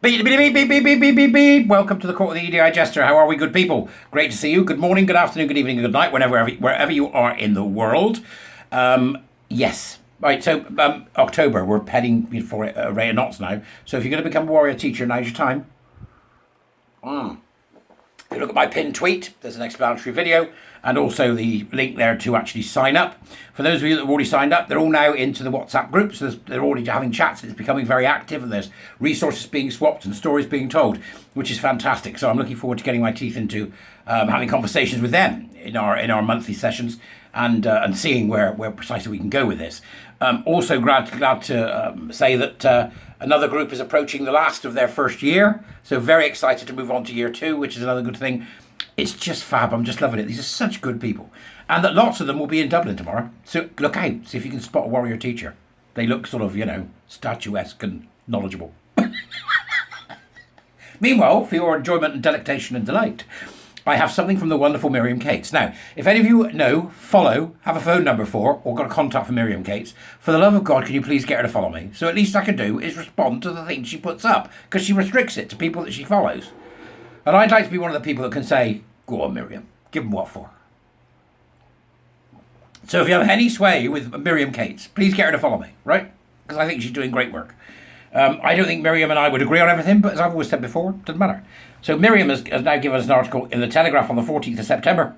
Beep, beep, beep, beep, beep, beep, beep, beep, beep. Welcome to the Court of the EDI Jester. How are we, good people? Great to see you. Good morning, good afternoon, good evening, good night, wherever you are in the world. Yes. Right, so October, we're heading for a rate of knots now. So if you're going to become a warrior teacher, now's your time. If you look at my pinned tweet, there's an explanatory video and also the link there to actually sign up. For those of you that have already signed up, they're all now into the WhatsApp groups. They're already having chats. It's becoming very active and there's resources being swapped and stories being told, which is fantastic. So I'm looking forward to getting my teeth into having conversations with them in our monthly sessions and seeing where precisely we can go with this. Also glad to say that another group is approaching the last of their first year. So very excited to move on to year 2, which is another good thing. It's just fab. I'm just loving it. These are such good people. And that lots of them will be in Dublin tomorrow. So look out. See if you can spot a warrior teacher. They look sort of, statuesque and knowledgeable. Meanwhile, for your enjoyment and delectation and delight, I have something from the wonderful Miriam Cates. Now, if any of you know, follow, have a phone number for, or got a contact for Miriam Cates, for the love of God, can you please get her to follow me? So at least I can do is respond to the things she puts up, because she restricts it to people that she follows. And I'd like to be one of the people that can say, go on, Miriam, give them what for. So if you have any sway with Miriam Cates, please get her to follow me, right? Because I think she's doing great work. I don't think Miriam and I would agree on everything, but as I've always said before, it doesn't matter. So Miriam has now given us an article in the Telegraph on the 14th of September,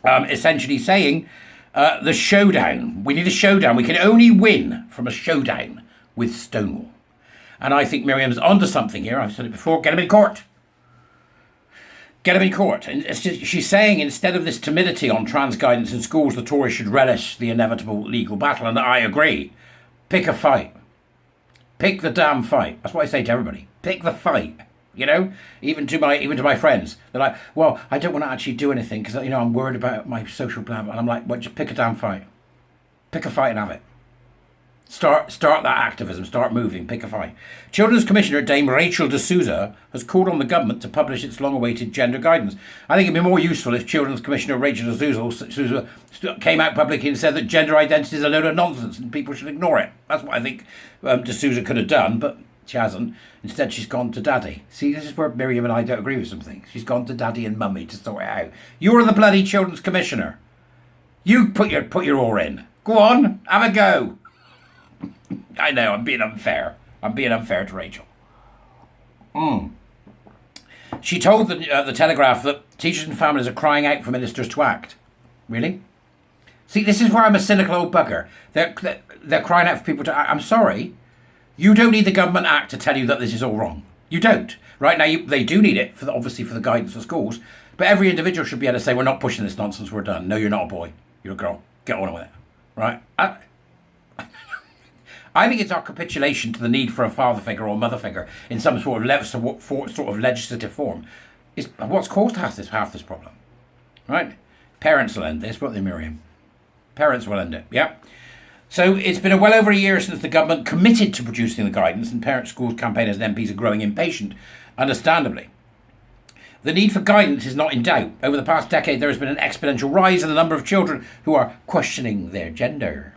essentially saying the showdown. We need a showdown. We can only win from a showdown with Stonewall. And I think Miriam's onto something here. I've said it before. Get him in court. Get him in court. And she's saying instead of this timidity on trans guidance in schools, the Tories should relish the inevitable legal battle. And I agree. Pick a fight. Pick the damn fight. That's what I say to everybody. Pick the fight. Even to my friends. They're like, well, I don't want to actually do anything because I'm worried about my social plan. And I'm like, well, just pick a damn fight. Pick a fight and have it. Start that activism. Start moving. Pick a fight. Children's Commissioner Dame Rachel de Souza has called on the government to publish its long-awaited gender guidance. I think it'd be more useful if Children's Commissioner Rachel de Souza came out publicly and said that gender identity is a load of nonsense and people should ignore it. That's what I think de Souza could have done, but she hasn't. Instead, she's gone to Daddy. See, this is where Miriam and I don't agree with some things. She's gone to Daddy and Mummy to sort it out. You're the bloody Children's Commissioner. You put your oar in. Go on, have a go. I know, I'm being unfair. I'm being unfair to Rachel. She told the Telegraph that teachers and families are crying out for ministers to act. Really? See, this is where I'm a cynical old bugger. They're crying out for people to act. I'm sorry. You don't need the government act to tell you that this is all wrong. You don't. Right now, they do need it, obviously for the guidance for schools. But every individual should be able to say, we're not pushing this nonsense, we're done. No, you're not a boy. You're a girl. Get on with it. Right? I think it's our capitulation to the need for a father figure or mother figure in some sort of legislative form is what's caused half this problem. Right? Parents will end this, won't they, Miriam? Parents will end it, yeah. So it's been well over a year since the government committed to producing the guidance, and parent schools campaigners and MPs are growing impatient, understandably. The need for guidance is not in doubt. Over the past decade, there has been an exponential rise in the number of children who are questioning their gender.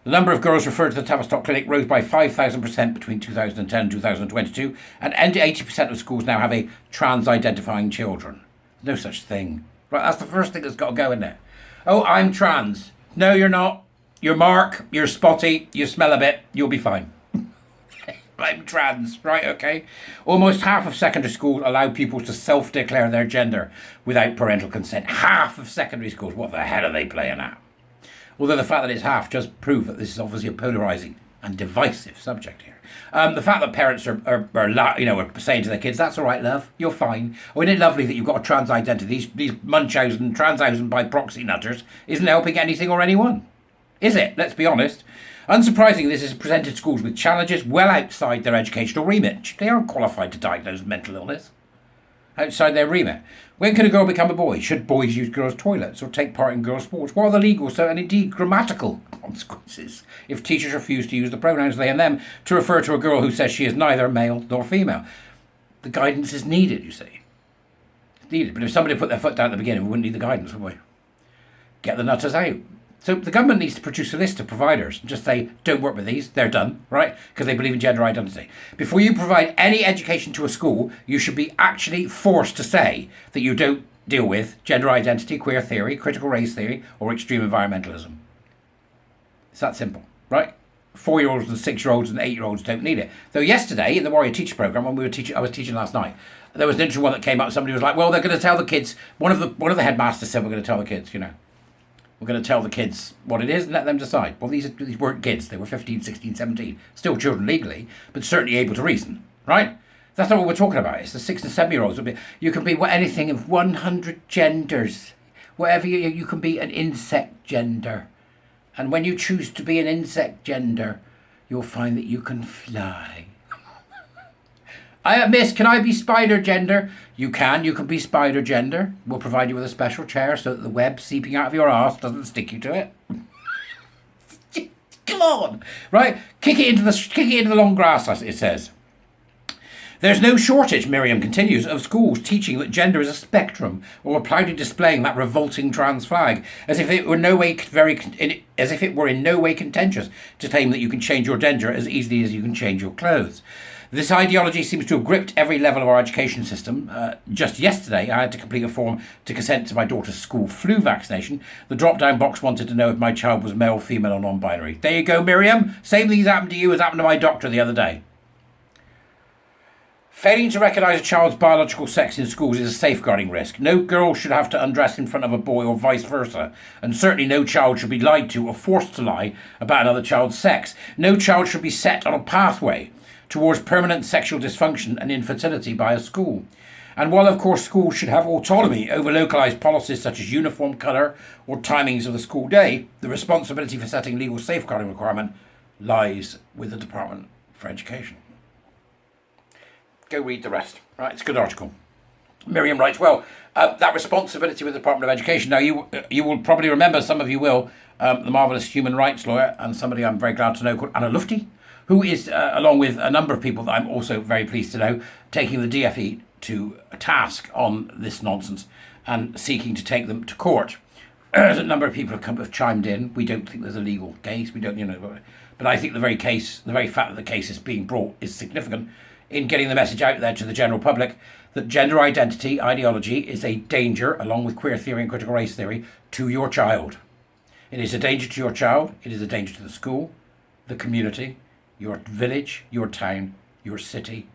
The number of girls referred to the Tavistock Clinic rose by 5,000% between 2010 and 2022, and 80% of schools now have a trans-identifying children. No such thing. Right, that's the first thing that's got to go in there. Oh, I'm trans. No, you're not. You're Mark, you're spotty, you smell a bit, you'll be fine. I'm trans, right, okay? Almost half of secondary schools allow pupils to self-declare their gender without parental consent. Half of secondary schools, what the hell are they playing at? Although the fact that it's half does prove that this is obviously a polarising and divisive subject here. The fact that parents are saying to their kids, that's all right, love, you're fine. Oh, isn't it lovely that you've got a trans identity? These Munchausen, Transhausen by proxy nutters isn't helping anything or anyone. Is it? Let's be honest. Unsurprisingly, this has presented schools with challenges well outside their educational remit. They aren't qualified to diagnose mental illness. Outside their remit. When can a girl become a boy? Should boys use girls' toilets or take part in girls' sports? What are the legal, and indeed grammatical consequences if teachers refuse to use the pronouns they and them to refer to a girl who says she is neither male nor female? The guidance is needed, you see. It's needed. But if somebody put their foot down at the beginning, we wouldn't need the guidance, would we? Get the nutters out. So the government needs to produce a list of providers and just say, don't work with these, they're done, right? Because they believe in gender identity. Before you provide any education to a school, you should be actually forced to say that you don't deal with gender identity, queer theory, critical race theory, or extreme environmentalism. It's that simple, right? 4-year-olds and 6-year-olds and 8-year-olds don't need it. Though yesterday in the Warrior Teacher Programme, when I was teaching last night, there was an interesting one that came up. Somebody was like, well, they're going to tell the kids, one of the headmasters said, we're going to tell the kids, we're going to tell the kids what it is and let them decide. Well, these weren't kids. They were 15, 16, 17. Still children legally, but certainly able to reason, right? That's not what we're talking about. It's the 6 and 7-year-olds. You can be anything of 100 genders. Whatever you can be an insect gender. And when you choose to be an insect gender, you'll find that you can fly. Miss, can I be spider gender? You can be spider gender. We'll provide you with a special chair so that the web seeping out of your arse doesn't stick you to it. Come on, right? Kick it into the long grass, as it says. There's no shortage, Miriam continues, of schools teaching that gender is a spectrum, or proudly displaying that revolting trans flag, as if it were in no way contentious to claim that you can change your gender as easily as you can change your clothes. This ideology seems to have gripped every level of our education system. Just yesterday, I had to complete a form to consent to my daughter's school flu vaccination. The drop-down box wanted to know if my child was male, female, or non-binary. There you go, Miriam. Same thing happened to you as happened to my doctor the other day. Failing to recognise a child's biological sex in schools is a safeguarding risk. No girl should have to undress in front of a boy or vice versa. And certainly no child should be lied to or forced to lie about another child's sex. No child should be set on a pathway towards permanent sexual dysfunction and infertility by a school. And while, of course, schools should have autonomy over localised policies such as uniform colour or timings of the school day, the responsibility for setting legal safeguarding requirement lies with the Department for Education. Go read the rest. Right, it's a good article. Miriam writes, well, that responsibility with the Department of Education. Now, you will probably remember, some of you will, the marvellous human rights lawyer and somebody I'm very glad to know called Anna Lufty, who is, along with a number of people that I'm also very pleased to know, taking the DFE to task on this nonsense and seeking to take them to court. A number of people have chimed in. We don't think there's a legal case. We don't, but I think the very fact that the case is being brought is significant in getting the message out there to the general public that gender identity ideology is a danger, along with queer theory and critical race theory, to your child. It is a danger to your child. It is a danger to the school, the community, your village, your town, your city,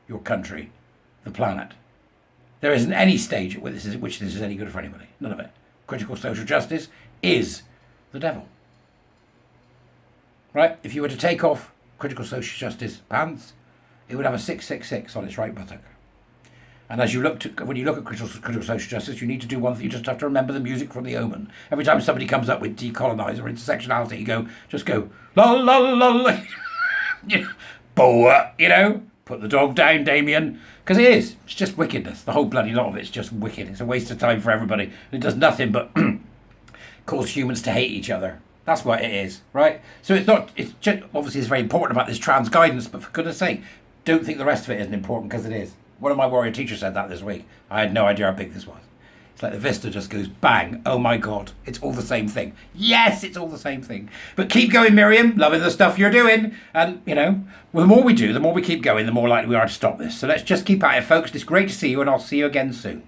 your country, the planet. There isn't any stage at which this is any good for anybody. None of it. Critical social justice is the devil. Right? If you were to take off critical social justice pants, it would have a 666 on its right buttock. And as when you look at critical social justice, you need to do one thing. You just have to remember the music from The Omen. Every time somebody comes up with decolonise or intersectionality, just go, la la la la. Boa, put the dog down, Damien. Because it's just wickedness. The whole bloody lot of it's just wicked. It's a waste of time for everybody. And it does nothing but cause humans to hate each other. That's what it is, right? So obviously it's very important about this trans guidance, but for goodness sake, don't think the rest of it isn't important, because it is. One of my warrior teachers said that this week. I had no idea how big this was. It's like the vista just goes bang. Oh my God, it's all the same thing. Yes, it's all the same thing. But keep going, Miriam. Loving the stuff you're doing. And, well, the more we do, the more we keep going, the more likely we are to stop this. So let's just keep at it, folks. It's great to see you, and I'll see you again soon.